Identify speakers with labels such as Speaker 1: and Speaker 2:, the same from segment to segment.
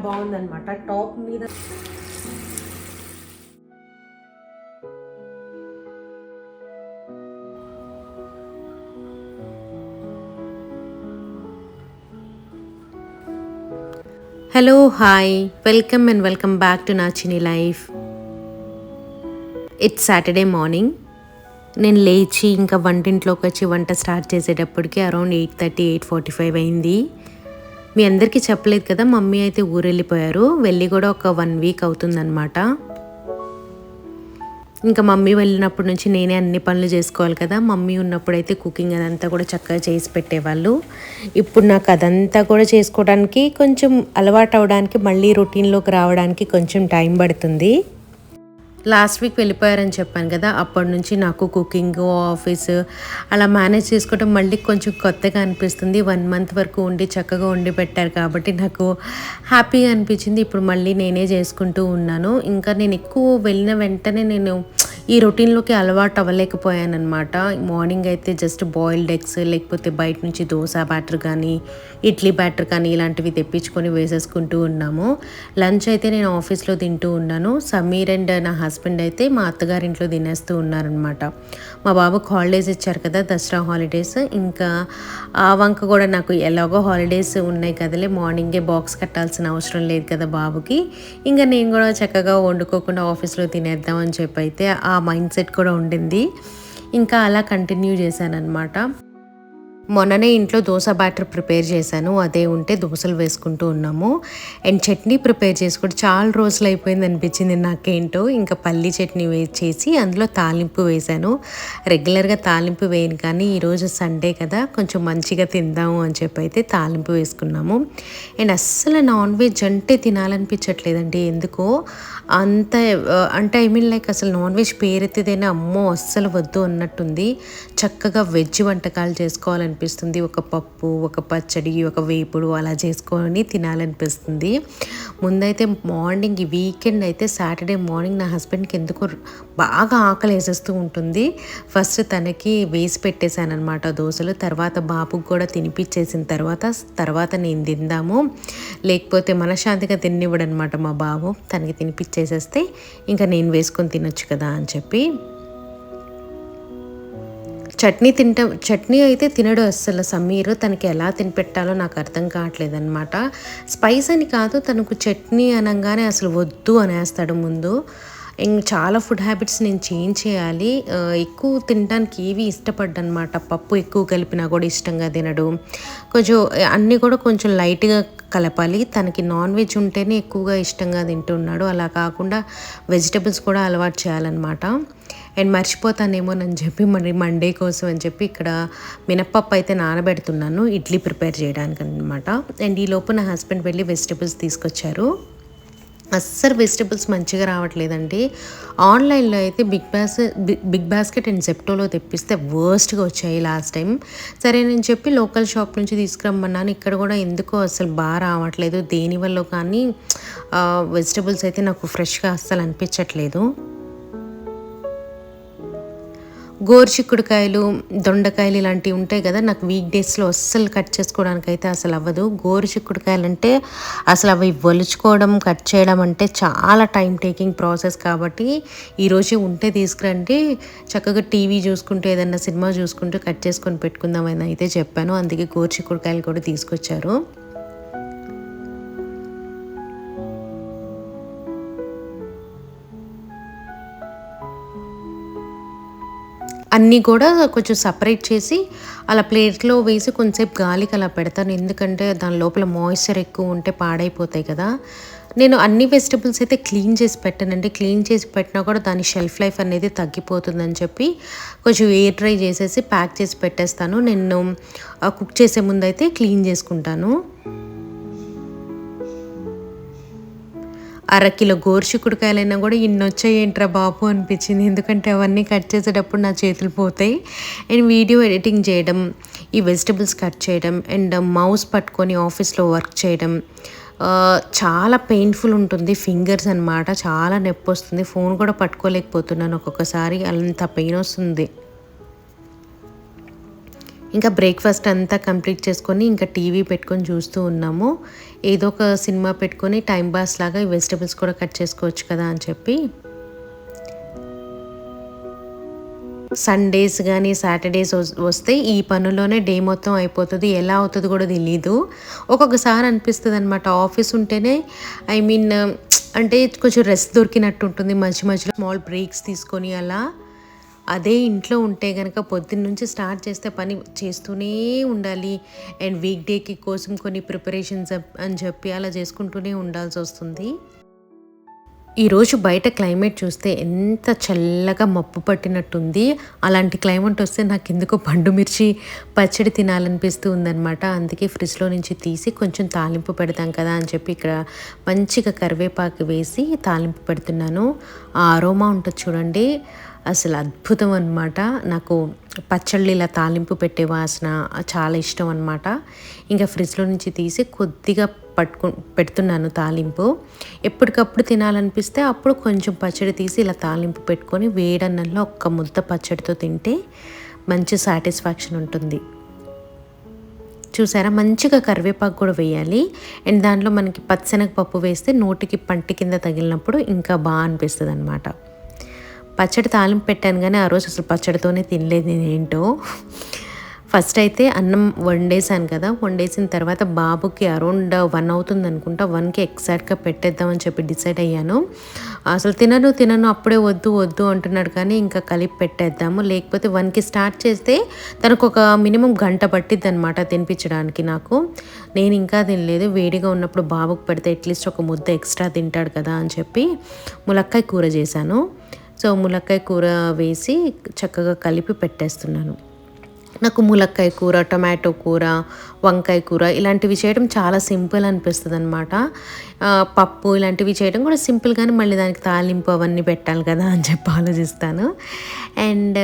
Speaker 1: బాగుందన్నమాట. టాప్ మీద hello hi, welcome back to నాచిని లైఫ్. It's Saturday morning. నేను లేచి ఇంకా వంటింట్లోకి వచ్చి వంట స్టార్ట్ చేసేటప్పటికి అరౌండ్ 8:30 8:45 అయింది. మీ అందరికీ చెప్పలేదు కదా, మమ్మీ అయితే ఊరు వెళ్ళిపోయారు. వెళ్ళి కూడా ఒక 1 వీక్ అవుతుందన్నమాట. ఇంకా మమ్మీ వెళ్ళినప్పటి నుంచి నేనే అన్ని పనులు చేసుకోవాలి కదా. మమ్మీ ఉన్నప్పుడు అయితే కుకింగ్ అదంతా కూడా చక్కగా చేసి పెట్టేవాళ్ళు. ఇప్పుడు నాకు అదంతా కూడా చేసుకోవడానికి కొంచెం అలవాటు అవడానికి, మళ్ళీ రొటీన్లోకి రావడానికి కొంచెం టైం పడుతుంది. లాస్ట్ వీక్ వెళ్ళిపోయారని చెప్పాను కదా, అప్పటి నుంచి నాకు కుకింగ్, ఆఫీస్ అలా మేనేజ్ చేసుకోవడం మళ్ళీ కొంచెం కొత్తగా అనిపిస్తుంది. 1 మంత్ వరకు ఉండి చక్కగా వండి పెట్టారు కాబట్టి నాకు హ్యాపీగా అనిపించింది. ఇప్పుడు మళ్ళీ నేనే చేసుకుంటూ ఉన్నాను. ఇంకా నేను ఎక్కువ వెళ్ళిన వెంటనే నేను ఈ రొటీన్లోకి అలవాటు అవ్వలేకపోయాను అనమాట. మార్నింగ్ అయితే జస్ట్ బాయిల్డ్ ఎగ్స్, లేకపోతే బయట నుంచి దోశ బ్యాటర్ కానీ, ఇడ్లీ బ్యాటర్ కానీ ఇలాంటివి తెప్పించుకొని వేసేసుకుంటూ ఉన్నాము. లంచ్ అయితే నేను ఆఫీస్లో తింటూ ఉన్నాను. సమీర్ అండ్ నా హస్బెండ్ అయితే మా అత్తగారింట్లో తినేస్తూ ఉన్నారనమాట. మా బాబుకి హాలిడేస్ ఇచ్చారు కదా, దసరా హాలిడేస్. ఇంకా ఆ వంక కూడా నాకు ఎలాగో హాలిడేస్ ఉన్నాయి కదలే, మార్నింగే బాక్స్ కట్టాల్సిన అవసరం లేదు కదా బాబుకి. ఇంకా నేను కూడా చక్కగా వండుకోకుండా ఆఫీస్లో తినేద్దామని చెప్పి అయితే ఆ మైండ్ సెట్ కూడా ఉండింది. ఇంకా అలా కంటిన్యూ చేశాను అనమాట. మొన్ననే ఇంట్లో దోశ బ్యాటర్ ప్రిపేర్ చేశాను, అదే ఉంటే దోశలు వేసుకుంటూ ఉన్నాము. అండ్ చట్నీ ప్రిపేర్ చేసి కూడా చాలా రోజులు అయిపోయింది అనిపించింది నాకేంటో. ఇంకా పల్లీ చట్నీ చేసి అందులో తాలింపు వేశాను. రెగ్యులర్గా తాలింపు వేయను, కానీ ఈరోజు సండే కదా కొంచెం మంచిగా తిందాము అని చెప్పి అయితే తాలింపు వేసుకున్నాము. అండ్ అస్సలు నాన్ వెజ్ అంటే తినాలనిపించట్లేదండి ఎందుకో. అంత అంటే ఐ మీన్ లైక్ అసలు నాన్ వెజ్ పేరెత్తిదైనా అమ్మో అస్సలు వద్దు అన్నట్టుంది. చక్కగా వెజ్ వంటకాలు చేసుకోవాలనిపిస్తుంది. ఒక పప్పు, ఒక పచ్చడి, ఒక వేపుడు అలా చేసుకొని తినాలనిపిస్తుంది. ముందైతే మార్నింగ్ ఈ వీకెండ్ అయితే సాటర్డే మార్నింగ్ నా హస్బెండ్కి ఎందుకో బాగా ఆకలి వేసేస్తూ ఉంటుంది. ఫస్ట్ తనకి వేసి పెట్టేశాను అనమాట దోశలు. తర్వాత బాబుకి కూడా తినిపించేసిన తర్వాత నేను తిందాము, లేకపోతే మనశ్శాంతిగా తినివ్వడు అనమాట మా బాబు. తనకి తినిపించేసేస్తే ఇంకా నేను వేసుకొని తినొచ్చు కదా అని చెప్పి. చట్నీ అయితే తినడు అస్సలు సమీర్. తనకి ఎలా తినిపెట్టాలో నాకు అర్థం కావట్లేదు అనమాట. స్పైస్ అని కాదు, తనకు చట్నీ అనగానే అసలు వద్దు అనేస్తాడు ముందు. చాలా ఫుడ్ హ్యాబిట్స్ నేను చేంజ్ చేయాలి. ఎక్కువ తినడానికి ఏవి ఇష్టపడ్డనమాట. పప్పు ఎక్కువ కలిపినా కూడా ఇష్టంగా తినడు. కొంచెం అన్నీ కూడా కొంచెం లైట్గా కలపాలి. తనకి నాన్ వెజ్ ఉంటేనే ఎక్కువగా ఇష్టంగా తింటున్నాడు. అలా కాకుండా వెజిటబుల్స్ కూడా అలవాటు చేయాలన్నమాట. అండ్ మర్చిపోతానేమోనని చెప్పి మరి మండే కోసం అని చెప్పి ఇక్కడ మినప్పప్పు అయితే నానబెడుతున్నాను ఇడ్లీ ప్రిపేర్ చేయడానికి అనమాట. అండ్ ఈ లోపు నా హస్బెండ్ వెళ్ళి వెజిటబుల్స్ తీసుకొచ్చారు. అస్సలు వెజిటబుల్స్ మంచిగా రావట్లేదండి. ఆన్లైన్లో అయితే బిగ్ బాస్కెట్ అండ్ జెప్టోలో తెప్పిస్తే వర్స్ట్గా వచ్చాయి లాస్ట్ టైం. సరే నేను చెప్పి లోకల్ షాప్ నుంచి తీసుకురమ్మన్నాను. ఇక్కడ కూడా ఎందుకో అసలు బాగా రావట్లేదు. దేనివల్ల కానీ వెజిటబుల్స్ అయితే నాకు ఫ్రెష్గా అస్సలు అనిపించట్లేదు. గోరుచిక్కుడుకాయలు, దొండకాయలు ఇలాంటివి ఉంటాయి కదా, నాకు వీక్ డేస్లో అస్సలు కట్ చేసుకోవడానికి అయితే అసలు అవ్వదు. గోరుచిక్కుడుకాయలు అంటే అసలు అవి ఒలుచుకోవడం, కట్ చేయడం అంటే చాలా టైం టేకింగ్ ప్రాసెస్. కాబట్టి ఈరోజు ఉంటే తీసుకురండి, చక్కగా టీవీ చూసుకుంటూ ఏదన్నా సినిమా చూసుకుంటూ కట్ చేసుకొని పెట్టుకుందామని అయితే చెప్పాను. అందుకే గోరుచిక్కుడుకాయలు కూడా తీసుకొచ్చారు. అన్నీ కూడా కొంచెం సపరేట్ చేసి అలా ప్లేట్లో వేసి కొంచెంసేపు గాలికి అలా పెడతాను. ఎందుకంటే దాని లోపల మాయిశ్చర్ ఎక్కువ ఉంటే పాడైపోతాయి కదా. నేను అన్ని వెజిటబుల్స్ అయితే క్లీన్ చేసి పెట్టానండి. క్లీన్ చేసి పెట్టినా కూడా దాని షెల్ఫ్ లైఫ్ అనేది తగ్గిపోతుందని చెప్పి కొంచెం ఎయిర్ డ్రై చేసేసి ప్యాక్ చేసి పెట్టేస్తాను. నేను కుక్ చేసే ముందు అయితే క్లీన్ చేసుకుంటాను. 1/2 కిలో గోరుచిక్కుడుకాయలైనా కూడా ఇన్ని వచ్చాయేంట్రా బాబు అనిపించింది. ఎందుకంటే అవన్నీ కట్ చేసేటప్పుడు నా చేతులు పోతాయి. అండ్ వీడియో ఎడిటింగ్ చేయడం, ఈ వెజిటబుల్స్ కట్ చేయడం, అండ్ మౌస్ పట్టుకొని ఆఫీస్లో వర్క్ చేయడం చాలా పెయిన్ఫుల్ ఉంటుంది. ఫింగర్స్ అనమాట, చాలా నొప్పి వస్తుంది. ఫోన్ కూడా పట్టుకోలేకపోతున్నాను ఒక్కొక్కసారి, అంత పెయిన్ వస్తుంది. ఇంకా బ్రేక్ఫాస్ట్ అంతా కంప్లీట్ చేసుకొని ఇంకా టీవీ పెట్టుకొని చూస్తూ ఉన్నాము. ఏదో ఒక సినిమా పెట్టుకొని టైం పాస్ లాగా ఈ వెజిటబుల్స్ కూడా కట్ చేసుకోవచ్చు కదా అని చెప్పి. సండేస్ కానీ సాటర్డేస్ వస్తే ఈ పనుల్లోనే డే మొత్తం అయిపోతుంది. ఎలా అవుతుందో కూడా తెలీదు. ఒక్కొక్కసారి అనిపిస్తుంది అనమాట, ఆఫీస్ ఉంటేనే అంటే కొంచెం రెస్ట్ దొరికినట్టు ఉంటుంది. మధ్య మధ్యలో స్మాల్ బ్రేక్స్ తీసుకొని అలా. అదే ఇంట్లో ఉంటే కనుక పొద్దున్న నుంచి స్టార్ట్ చేస్తే పని చేస్తూనే ఉండాలి. అండ్ వీక్ డేకి కోసం కొన్ని ప్రిపరేషన్స్ అని చెప్పి అలా చేసుకుంటూనే ఉండాల్సి వస్తుంది. ఈరోజు బయట క్లైమేట్ చూస్తే ఎంత చల్లగా మబ్బు పట్టినట్టుంది. అలాంటి క్లైమేట్ వస్తే నాకు ఎందుకో పండు మిర్చి పచ్చడి తినాలనిపిస్తూ ఉందన్నమాట. అందుకే ఫ్రిడ్జ్లో నుంచి తీసి కొంచెం తాలింపు పెడతాం కదా అని చెప్పి ఇక్కడ మంచిగా కరివేపాకు వేసి తాలింపు పెడుతున్నాను. ఆ అరోమా ఉంటుంది చూడండి, అసలు అద్భుతం అనమాట. నాకు పచ్చళ్ళు ఇలా తాలింపు పెట్టే వాసన చాలా ఇష్టం అనమాట. ఇంకా ఫ్రిడ్జ్లో నుంచి తీసి కొద్దిగా పెడుతున్నాను తాలింపు. ఎప్పటికప్పుడు తినాలనిపిస్తే అప్పుడు కొంచెం పచ్చడి తీసి ఇలా తాలింపు పెట్టుకొని వేడన్నంలో ఒక్క ముద్ద పచ్చడితో తింటే మంచి సాటిస్ఫాక్షన్ ఉంటుంది. చూసారా, మంచిగా కరివేపాకు కూడా వేయాలి. అండ్ దాంట్లో మనకి పచ్చనగపప్పు వేస్తే నోటికి పంటి కింద తగిలినప్పుడు ఇంకా బాగా అనిపిస్తుంది అనమాట. పచ్చడి తాలింపు పెట్టాను కానీ ఆ రోజు అసలు పచ్చడితోనే తినలేదు నేనేంటో. ఫస్ట్ అయితే అన్నం వండేసాను కదా, వండేసిన తర్వాత బాబుకి అరౌండ్ 1 అవుతుంది అనుకుంటా, 1కి ఎగ్జాక్ట్గా పెట్టేద్దామని చెప్పి డిసైడ్ అయ్యాను. అసలు తినను అప్పుడే వద్దు అంటున్నాడు, కానీ ఇంకా కలిపి పెట్టేద్దాము. లేకపోతే 1కి స్టార్ట్ చేస్తే తనకు ఒక మినిమం గంట పట్టిద్ది అనమాట తినిపించడానికి. నేను ఇంకా తినలేదు. వేడిగా ఉన్నప్పుడు బాబుకు పెడితే అట్లీస్ట్ ఒక ముద్ద ఎక్స్ట్రా తింటాడు కదా అని చెప్పి ములక్కాయ కూర చేశాను. సో ములక్కాయ కూర వేసి చక్కగా కలిపి పెట్టేస్తున్నాను. నాకు ములక్కాయ కూర, టొమాటో కూర, వంకాయ కూర ఇలాంటివి చేయడం చాలా సింపుల్ అనిపిస్తుంది అనమాట. పప్పు ఇలాంటివి చేయడం కూడా సింపుల్, కానీ మళ్ళీ దానికి తాలింపు అవన్నీ పెట్టాలి కదా అని చెప్పి ఆలోచిస్తాను. అండ్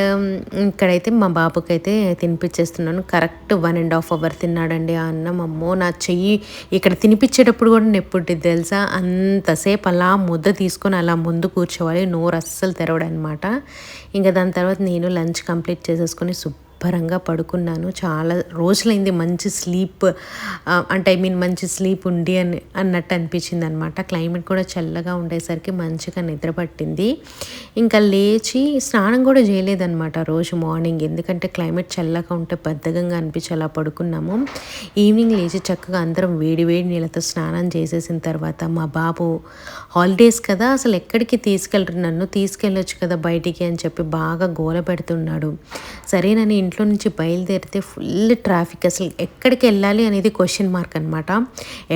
Speaker 1: ఇక్కడైతే మా బాబుకి అయితే తినిపించేస్తున్నాను. కరెక్ట్ 1.5 hours తిన్నాడండి ఆ అన్నం. అమ్మో, నా చెయ్యి ఇక్కడ తినిపించేటప్పుడు కూడా నొప్పుంటుంది తెలుసా. అంతసేపు అలా ముద్ద తీసుకొని అలా ముందు కూర్చోవాలి, నోరు అస్సలు తెరవడనమాట. ఇంకా దాని తర్వాత నేను లంచ్ కంప్లీట్ చేసేసుకొని శుభ్రంగా పడుకున్నాను. చాలా రోజులైంది మంచి స్లీప్, మంచి స్లీప్ ఉండి అన్నట్టు అనిపించింది అనమాట. క్లైమేట్ కూడా చల్లగా ఉండేసరికి మంచిగా నిద్ర పట్టింది. ఇంకా లేచి స్నానం కూడా చేయలేదన్నమాట రోజు మార్నింగ్, ఎందుకంటే క్లైమేట్ చల్లగా ఉంటే బద్ధకంగా అనిపించి అలా పడుకున్నాము. ఈవినింగ్ లేచి చక్కగా అందరం వేడి నీళ్ళతో స్నానం చేసేసిన తర్వాత మా బాబు హాలిడేస్ కదా, అసలు ఎక్కడికి తీసుకెళ్ళరు, నన్ను తీసుకెళ్ళొచ్చు కదా బయటికి అని చెప్పి బాగా గోల పెడుతున్నాడు. సరేనని ఇంట్లో నుంచి బయలుదేరితే ఫుల్ ట్రాఫిక్. అసలు ఎక్కడికి వెళ్ళాలి అనేది క్వశ్చన్ మార్క్ అనమాట.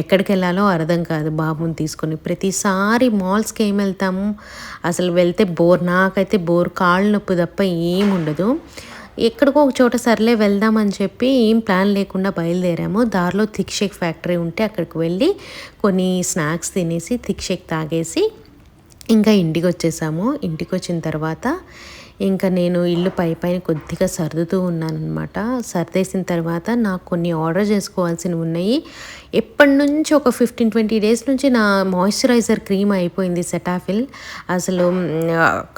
Speaker 1: ఎక్కడికి వెళ్ళాలో అర్థం కాదు బాబుని తీసుకొని. ప్రతిసారి మాల్స్కి ఏం వెళ్తాము, అసలు వెళ్తే నాకైతే కాళ్ళు నొప్పి తప్ప ఏముండదు. ఎక్కడికో ఒక చోట సర్లే వెళ్దామని చెప్పి ఏం ప్లాన్ లేకుండా బయలుదేరాము. దారిలో థిక్ షేక్ ఫ్యాక్టరీ ఉంటే అక్కడికి వెళ్ళి కొన్ని స్నాక్స్ తినేసి థిక్ షేక్ తాగేసి ఇంకా ఇంటికి వచ్చేసాము. ఇంటికి వచ్చిన తర్వాత ఇంకా నేను ఇల్లు పైన కొద్దిగా సర్దుతూ ఉన్నానమాట. సర్దేసిన తర్వాత నాకు కొన్ని ఆర్డర్ చేసుకోవాల్సినవి ఉన్నాయి. ఎప్పటి నుంచి ఒక 15-20 డేస్ నుంచి నా మాయిశ్చరైజర్ క్రీమ్ అయిపోయింది సెటాఫిల్. అసలు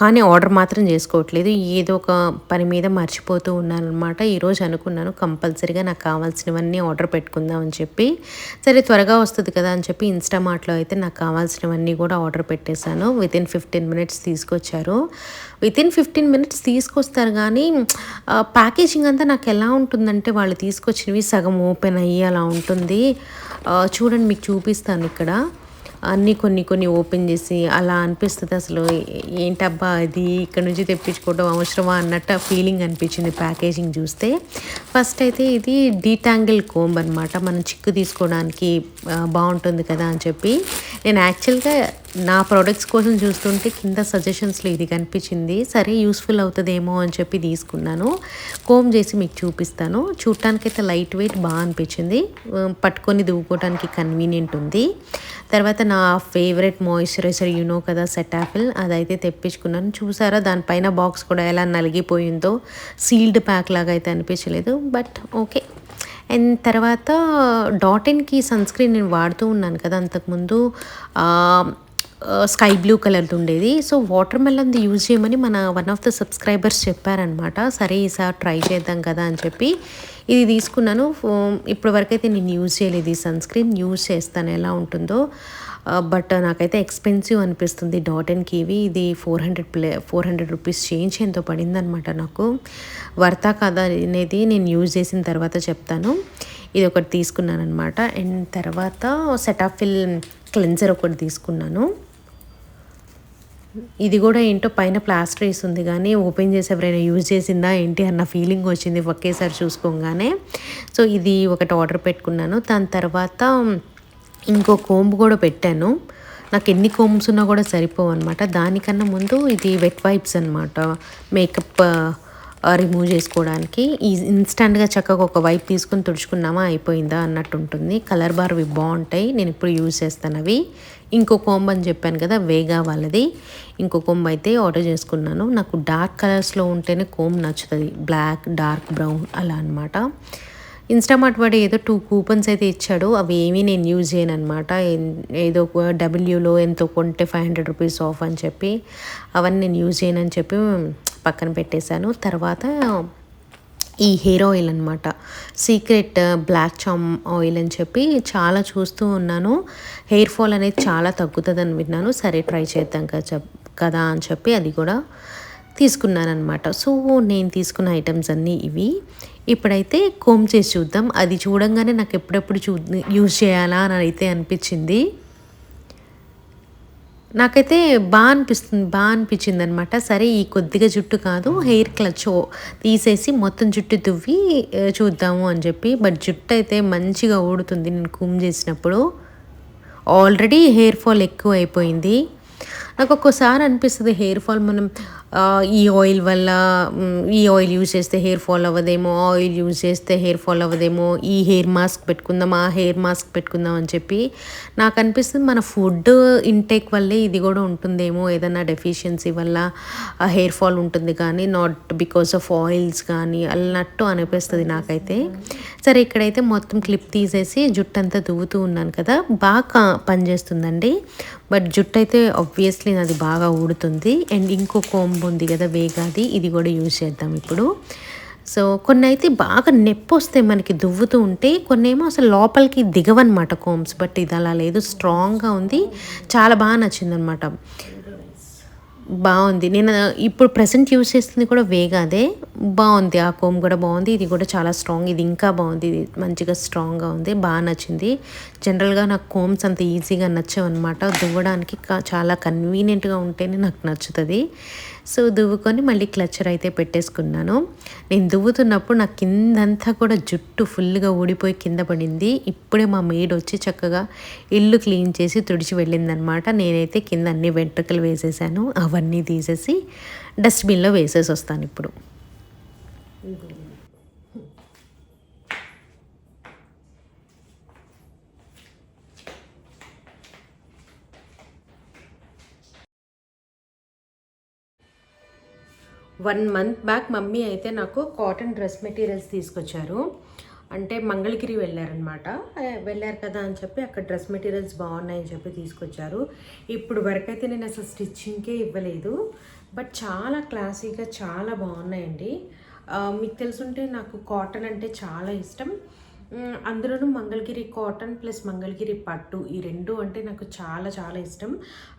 Speaker 1: కానీ ఆర్డర్ మాత్రం చేసుకోవట్లేదు, ఏదో ఒక పని మీద మర్చిపోతూ ఉన్నాను అనమాట. ఈరోజు అనుకున్నాను కంపల్సరీగా నాకు కావాల్సినవన్నీ ఆర్డర్ పెట్టుకుందాం అని చెప్పి. సరే త్వరగా వస్తుంది కదా అని చెప్పి ఇన్స్టామార్ట్లో అయితే నాకు కావాల్సినవన్నీ కూడా ఆర్డర్ పెట్టేశాను. వితిన్ 15 minutes తీసుకొచ్చారు. వితిన్ 15 minutes తీసుకొస్తారు, కానీ ప్యాకేజింగ్ అంతా నాకు ఎలా ఉంటుందంటే వాళ్ళు తీసుకొచ్చినవి సగం ఓపెన్ అయ్యి అలా ఉంటుంది. చూడండి, మీకు చూపిస్తాను. ఇక్కడ అన్నీ కొన్ని ఓపెన్ చేసి అలా అనిపిస్తుంది. అసలు ఏంటబ్బా ఇది ఇక్కడ నుంచి తెప్పించుకోవడం అవసరమా అన్నట్టు ఫీలింగ్ అనిపించింది ప్యాకేజింగ్ చూస్తే. ఫస్ట్ అయితే ఇది డీటాంగిల్ కోంబ్ అనమాట, మనం చిక్కు తీసుకోవడానికి బాగుంటుంది కదా అని చెప్పి నేను యాక్చువల్గా నా ప్రోడక్ట్స్ కోసం చూస్తుంటే కింద సజెషన్స్లో ఇది కనిపించింది. సరే యూస్ఫుల్ అవుతుందేమో అని చెప్పి తీసుకున్నాను. కోమ్ చేసి మీకు చూపిస్తాను. చూడటానికైతే లైట్ వెయిట్ బాగా అనిపించింది, పట్టుకొని దువ్వుకోవడానికి కన్వీనియంట్ ఉంది. తర్వాత నా ఫేవరెట్ మాయిశ్చరైజర్ కదా సెటాఫిల్, అదైతే తెప్పించుకున్నాను. చూసారా దానిపైన బాక్స్ కూడా ఎలా నలిగిపోయిందో, సీల్డ్ ప్యాక్ లాగా అయితే అనిపించలేదు, బట్ ఓకే. అండ్ తర్వాత డాట్ ఇన్కి సన్ స్క్రీన్ నేను వాడుతూ ఉన్నాను కదా అంతకుముందు. స్కై బ్లూ కలర్ది ఉండేది. సో వాటర్ మెలన్ది యూజ్ చేయమని మన వన్ ఆఫ్ ద సబ్స్క్రైబర్స్ చెప్పారనమాట. సరే ఈసారి ట్రై చేద్దాం కదా అని చెప్పి ఇది తీసుకున్నాను. ఇప్పటి వరకైతే నేను యూజ్ చేయలేదు ఈ సన్ స్క్రీన్, యూజ్ చేస్తాను ఎలా ఉంటుందో. బట్ నాకైతే ఎక్స్పెన్సివ్ అనిపిస్తుంది. డాట్ అండ్ కీవీ ఇది 400 రూపీస్ చేంజ్ ఎంతో పడిందనమాట. నాకు వర్తా కదా అనేది నేను యూజ్ చేసిన తర్వాత చెప్తాను. ఇది ఒకటి తీసుకున్నాను అనమాట. అండ్ తర్వాత సెటాఫిల్ క్లెన్జర్ ఒకటి తీసుకున్నాను. ఇది కూడా ఏంటో పైన ప్లాస్టర్ వేసి ఉంది, కానీ ఓపెన్ చేసి ఎవరైనా యూజ్ చేసిందా ఏంటి అన్న ఫీలింగ్ వచ్చింది ఒకేసారి చూసుకోగానే. సో ఇది ఒకటి ఆర్డర్ పెట్టుకున్నాను. దాని తర్వాత ఇంకో కోంబ్ కూడా పెట్టాను. నాకు ఎన్ని కోంబ్స్ ఉన్నా కూడా సరిపోవు అనమాట. దానికన్నా ముందు ఇది వెట్ వైప్స్ అనమాట, మేకప్ రిమూవ్ చేసుకోవడానికి. ఈ ఇన్స్టంట్గా చక్కగా ఒక వైప్ తీసుకుని తుడుచుకున్నామా అయిపోయిందా అన్నట్టు ఉంటుంది. కలర్ బార్వి బాగుంటాయి, నేను ఇప్పుడు యూజ్ చేస్తాను అవి. ఇంకో కోంబ్ అని చెప్పాను కదా, వేగా వాళ్ళది. ఇంకో కోంబ్ అయితే ఆర్డర్ చేసుకున్నాను. నాకు డార్క్ కలర్స్లో ఉంటేనే కోంబ్ నచ్చుతుంది, బ్లాక్, డార్క్ బ్రౌన్ అలా అనమాట. ఇన్స్టామార్ట్ వాడు ఏదో 2 కూపన్స్ అయితే ఇచ్చాడు, అవి ఏమీ నేను యూజ్ చేయను అనమాట. ఏదో డబ్ల్యూలో ఎంతో కొంటే 500 రూపీస్ ఆఫ్ అని చెప్పి అవన్నీ నేను యూజ్ చేయను అని చెప్పి పక్కన పెట్టేశాను. తర్వాత ఈ హెయిర్ ఆయిల్ అనమాట, సీక్రెట్ బ్లాక్ చామ్ ఆయిల్ అని చెప్పి చాలా చూస్తూ ఉన్నాను. హెయిర్ ఫాల్ అనేది చాలా తగ్గుతుందని విన్నాను. సరే ట్రై చేద్దాం కదా అని చెప్పి అది కూడా తీసుకున్నాను అనమాట. సో నేను తీసుకున్న ఐటమ్స్ అన్నీ ఇవి. ఇప్పుడైతే కోమ్ చేసి చూద్దాం. అది చూడంగానే నాకు ఎప్పుడెప్పుడు యూజ్ చేయాలా అని అయితే అనిపించింది. నాకైతే బాగా అనిపించింది అనమాట. సరే ఈ కొద్దిగా జుట్టు కాదు, హెయిర్ క్లచ్ తీసేసి మొత్తం జుట్టు దువ్వి చూద్దాము అని చెప్పి. బట్ జుట్టు అయితే మంచిగా ఊడుతుంది నేను కూమ్ చేసినప్పుడు. ఆల్రెడీ హెయిర్ ఫాల్ ఎక్కువ అయిపోయింది. నాకు ఒక్కోసారి అనిపిస్తుంది హెయిర్ ఫాల్ మనం ఈ ఆయిల్ వల్ల, ఈ ఆయిల్ యూజ్ చేస్తే హెయిర్ ఫాల్ అవ్వదేమో, ఆయిల్ యూజ్ చేస్తే హెయిర్ ఫాల్ అవ్వదేమో, ఈ హెయిర్ మాస్క్ పెట్టుకుందాం, ఆ హెయిర్ మాస్క్ పెట్టుకుందాం అని చెప్పి నాకు అనిపిస్తుంది మన ఫుడ్ ఇంటేక్ వల్లే ఇది కూడా ఉంటుందేమో. ఏదైనా డెఫిషియన్సీ వల్ల హెయిర్ ఫాల్ ఉంటుంది, కానీ నాట్ బికాస్ ఆఫ్ ఆయిల్స్ కానీ అన్నట్టు అనిపిస్తుంది నాకైతే. సరే ఇక్కడైతే మొత్తం క్లిప్ తీసేసి జుట్టు అంతా దువ్వుతూ ఉన్నాను కదా, బాగా పనిచేస్తుందండి. బట్ జుట్టు అయితే ఆబ్వియస్లీ నాది బాగా ఊడుతుంది. అండ్ ఇంకో కోంబ్ ఉంది కదా వేగాది, ఇది కూడా యూజ్ చేద్దాం ఇప్పుడు. సో కొన్ని అయితే బాగా నొప్పి వస్తాయి మనకి దువ్వుతూ ఉంటే, కొన్ని ఏమో అసలు లోపలికి దిగవన్నమాట కోంబ్స్. బట్ ఇది అలా లేదు, స్ట్రాంగ్గా ఉంది, చాలా బాగా నచ్చింది అనమాట. బాగుంది. నేను ఇప్పుడు ప్రెసెంట్ యూజ్ చేస్తుంది కూడా వేగాదే, బాగుంది. ఆ కోమ్ కూడా బాగుంది, ఇది కూడా చాలా స్ట్రాంగ్, ఇది ఇంకా బాగుంది, ఇది మంచిగా స్ట్రాంగ్గా ఉంది, బాగా నచ్చింది. జనరల్గా నాకు కోమ్స్ అంత ఈజీగా నచ్చవన్నమాట, దువ్వడానికి చాలా కన్వీనియంట్గా ఉంటేనే నాకు నచ్చుతుంది. సో దువ్వుకొని మళ్ళీ క్లచర్ అయితే పెట్టేసుకున్నాను. నేను దువ్వుతున్నప్పుడు నాకు కిందంతా కూడా జుట్టు ఫుల్గా ఊడిపోయి కింద పడింది. ఇప్పుడే మా మెయిడ్ వచ్చి చక్కగా ఇల్లు క్లీన్ చేసి తుడిచి వెళ్ళిందనమాట. నేనైతే కింద అన్ని వెంట్రుకలు వేసేసాను, అవన్నీ తీసేసి డస్ట్బిన్లో వేసేసి వస్తాను ఇప్పుడు. 1 మంత్ బ్యాక్ మమ్మీ అయితే నాకు కాటన్ డ్రెస్ మెటీరియల్స్ తీసుకొచ్చారు. అంటే మంగళగిరి వెళ్ళారు కదా అని చెప్పి అక్కడ డ్రెస్ మెటీరియల్స్ బాగున్నాయని చెప్పి తీసుకొచ్చారు. ఇప్పుడు వరకైతే నేను అసలు స్టిచ్చింగ్కే ఇవ్వలేదు, బట్ చాలా క్లాసీగా చాలా బాగున్నాయండి. మీకు తెలుసుంటే నాకు కాటన్ అంటే చాలా ఇష్టం. అందులోనూ మంగళగిరి కాటన్ ప్లస్ మంగళగిరి పట్టు, ఈ రెండు అంటే నాకు చాలా చాలా ఇష్టం.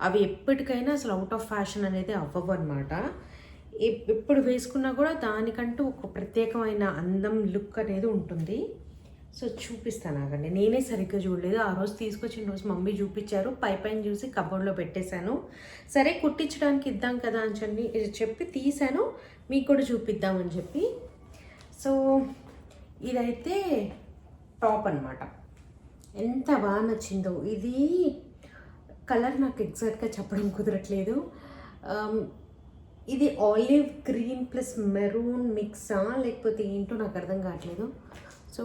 Speaker 1: అవి ఎప్పటికైనా అసలు అవుట్ ఆఫ్ ఫ్యాషన్ అనేది అవ్వవు అనమాట. ఎప్పుడు వేసుకున్నా కూడా దానికంటూ ఒక ప్రత్యేకమైన అందం, లుక్ అనేది ఉంటుంది. సో చూపిస్తాను ఆగండి, నేనే సరిగ్గా చూడలేదు. ఆ రోజు తీసుకొచ్చిన రోజు మమ్మీ చూపించారు, పైన చూసి కబోర్డ్లో పెట్టేశాను. సరే కుట్టించడానికి ఇద్దాం కదా అని చెప్పి తీసాను, మీకు కూడా చూపిద్దామని చెప్పి. సో ఇదైతే టాప్ అనమాట, ఎంత బాగా నచ్చిందో. ఇది కలర్ నాకు ఎగ్జాక్ట్గా చెప్పడం కుదరట్లేదు. ఇది ఆలివ్ గ్రీన్ ప్లస్ మెరూన్ మిక్సా లేకపోతే ఏంటో నాకు అర్థం కావట్లేదు. సో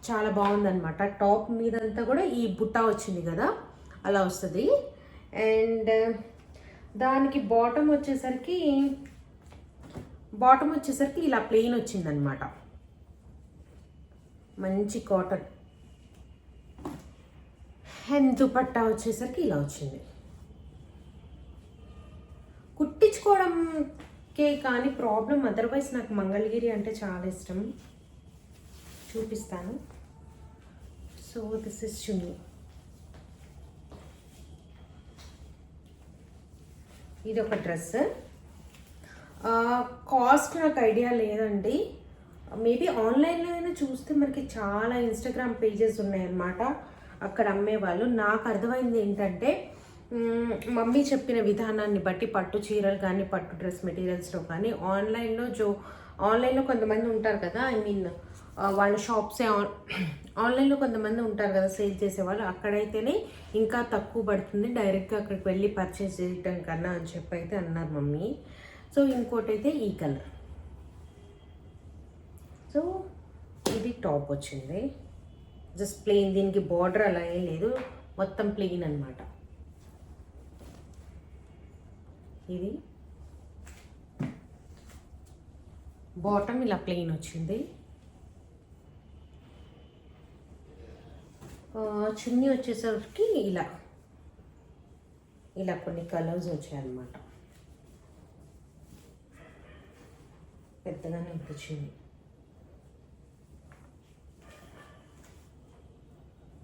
Speaker 1: చాలా బాగుందన్నమాట. టాప్ మీదంతా కూడా ఈ బుట్ట వచ్చింది కదా, అలా వస్తుంది. అండ్ దానికి బాటమ్ వచ్చేసరికి ఇలా ప్లెయిన్ వచ్చిందనమాట, మంచి కాటన్. అండ్ దుపట్టా వచ్చేసరికి ఇలా వచ్చింది. కుట్టించుకోవడంకే కానీ ప్రాబ్లం, అదర్వైజ్ నాకు మంగళగిరి అంటే చాలా ఇష్టం. చూపిస్తాను. సో దిస్ ఇస్ చున్నీ. ఇది ఒక డ్రెస్. కాస్ట్ నాకు ఐడియా లేదండి. మేబీ ఆన్లైన్లో అయినా చూస్తే మనకి చాలా ఇన్స్టాగ్రామ్ పేజెస్ ఉన్నాయన్నమాట, అక్కడ అమ్మేవాళ్ళు. నాకు అర్థమైంది ఏంటంటే, మమ్మీ చెప్పిన విధానాన్ని బట్టి పట్టు చీరలు కానీ పట్టు డ్రెస్ మెటీరియల్స్లో కానీ ఆన్లైన్లో కొంతమంది ఉంటారు కదా, ఐ మీన్ వాళ్ళ షాప్సే ఆన్లైన్లో కొంతమంది ఉంటారు కదా సేల్ చేసేవాళ్ళు, అక్కడైతేనే ఇంకా తక్కువ పడుతుంది డైరెక్ట్గా అక్కడికి వెళ్ళి పర్చేస్ చేయటం కన్నా అని చెప్పి అయితే అన్నారు మమ్మీ. సో ఇంకోటి అయితే ఈ కలర్. సో ఇది టాప్ వచ్చింది, జస్ట్ ప్లెయిన్, దీనికి బార్డర్ అలా ఏం లేదు, మొత్తం ప్లెయిన్ అనమాట. ఇది బాటమ్ ఇలా ప్లెయిన్ వచ్చింది. చున్నీ వచ్చేసరికి ఇలా కొన్ని కలర్స్ వచ్చాయన్నమాట, పెద్దగానే వచ్చింది.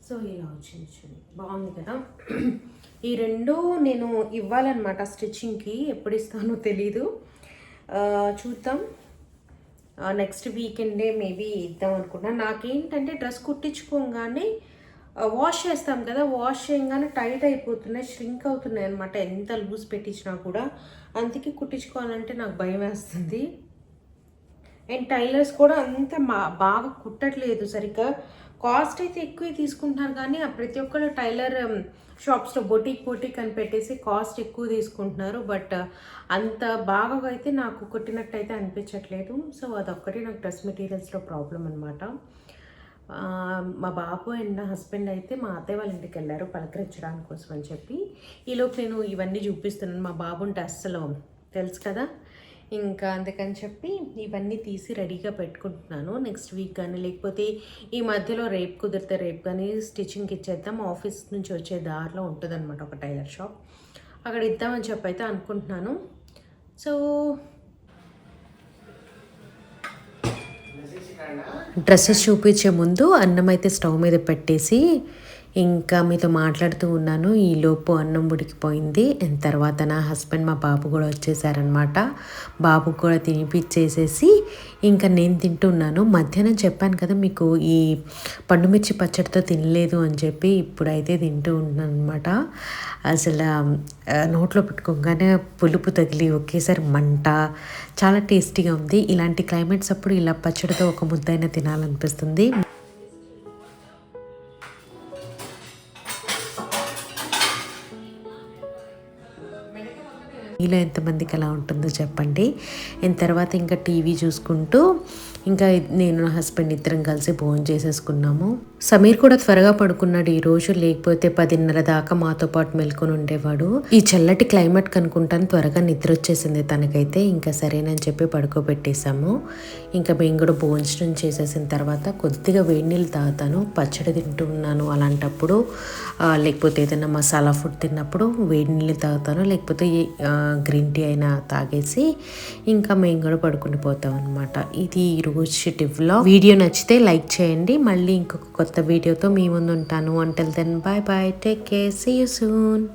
Speaker 1: సో ఇలా వచ్చింది చున్నీ, బాగుంది కదా. ఈ రెండు నేను ఇవ్వాలన్నమాట స్టిచ్చింగ్కి, ఎప్పుడు ఇస్తానో తెలీదు, చూద్దాం. నెక్స్ట్ వీకెండే మేబీ ఇద్దాం అనుకుంటున్నాను. నాకేంటంటే డ్రెస్ కుట్టించుకోగానే వాష్ చేస్తాం కదా, వాష్ చేయగానే టైట్ అయిపోతున్నాయి, ష్రింక్ అవుతున్నాయి అనమాట, ఎంత లూజ్ పెట్టించినా కూడా. అందుకే కుట్టించుకోవాలంటే నాకు భయం వేస్తుంది. అండ్ టైలర్స్ కూడా అంత బాగా కుట్టట్లేదు సరిగ్గా. కాస్ట్ అయితే ఎక్కువ తీసుకుంటున్నారు కానీ ప్రతి ఒక్కరు టైలర్ షాప్స్లో బొటీక్ అని పెట్టేసి కాస్ట్ ఎక్కువ తీసుకుంటున్నారు. బట్ అంత బాగా అయితే నాకు కుట్టినట్టు అయితే అనిపించట్లేదు. సో అదొక్కటి నాకు డ్రెస్ మెటీరియల్స్లో ప్రాబ్లం అనమాట. మా బాబు అండ్ నా హస్బెండ్ అయితే మా అత్తయ్య వాళ్ళ ఇంటికి వెళ్ళారు పలకరించడానికి కోసం అని చెప్పి. ఈలోపు నేను ఇవన్నీ చూపిస్తున్నాను. మా బాబు ఉంటే అస్సలు తెలుసు కదా, ఇంకా అందుకని చెప్పి ఇవన్నీ తీసి రెడీగా పెట్టుకుంటున్నాను. నెక్స్ట్ వీక్ కానీ లేకపోతే ఈ మధ్యలో రేపు కుదిరితే రేపు కానీ స్టిచ్చింగ్కి ఇచ్చేద్దాం. ఆఫీస్ నుంచి వచ్చే దారిలో ఉంటుంది అనమాట ఒక టైలర్ షాప్, అక్కడ ఇద్దామని చెప్పి అయితే అనుకుంటున్నాను. సో డ్రెస్సెస్ చూపించే ముందు అన్నం అయితే స్టవ్ మీద పెట్టేసి ఇంకా మీతో మాట్లాడుతూ ఉన్నాను. ఈలోపు అన్నం ఉడికిపోయింది. అండ్ తర్వాత నా హస్బెండ్ మా బాబు కూడా వచ్చేసారనమాట. బాబుకు కూడా తినిపించేసేసి ఇంకా నేను తింటున్నాను. మధ్యాహ్నం చెప్పాను కదా మీకు ఈ పండుమిర్చి పచ్చడితో తినలేదు అని చెప్పి, ఇప్పుడైతే తింటూ ఉన్నాను అనమాట. అసలు నోట్లో పెట్టుకోగానే పులుపు తగిలి ఒకేసారి మంట, చాలా టేస్టీగా ఉంది. ఇలాంటి క్లైమేట్స్ అప్పుడు ఇలా పచ్చడితో ఒక ముద్దైనా తినాలనిపిస్తుంది. మీలో ఎంతమందికి అలా ఉంటుందో చెప్పండి. అండ్ తర్వాత ఇంకా టీవీ చూసుకుంటూ ఇంకా నేను నా హస్బెండ్ ఇద్దరం కలిసి భోజనం చేసేసుకున్నాము. సమీర్ కూడా త్వరగా పడుకున్నాడు ఈరోజు, లేకపోతే 10:30 దాకా మాతో పాటు మెలుకొని ఉండేవాడు. ఈ చల్లటి క్లైమేట్ కనుకుంటాను త్వరగా నిద్ర వచ్చేసింది తనకైతే. ఇంకా సరేనని చెప్పి పడుకోబెట్టేశాము. ఇంకా మేము కూడా భోజనం చేసేసిన తర్వాత కొద్దిగా వేడి నీళ్ళు తాగుతాను. పచ్చడి తింటూ ఉన్నాను అలాంటప్పుడు, లేకపోతే ఏదైనా మసాలా ఫుడ్ తిన్నప్పుడు వేడి నీళ్ళు తాగుతాను, లేకపోతే గ్రీన్ టీ అయినా తాగేసి ఇంకా మేము కూడా పడుకుని పోతాం అనమాట. ఇది ఈరోజు వ్లాగ్. వీడియో నచ్చితే లైక్ చేయండి. మళ్ళీ ఇంకొక కొత్త వీడియోతో మీ ముందు ఉంటాను. Until then bye bye, take care, see you soon.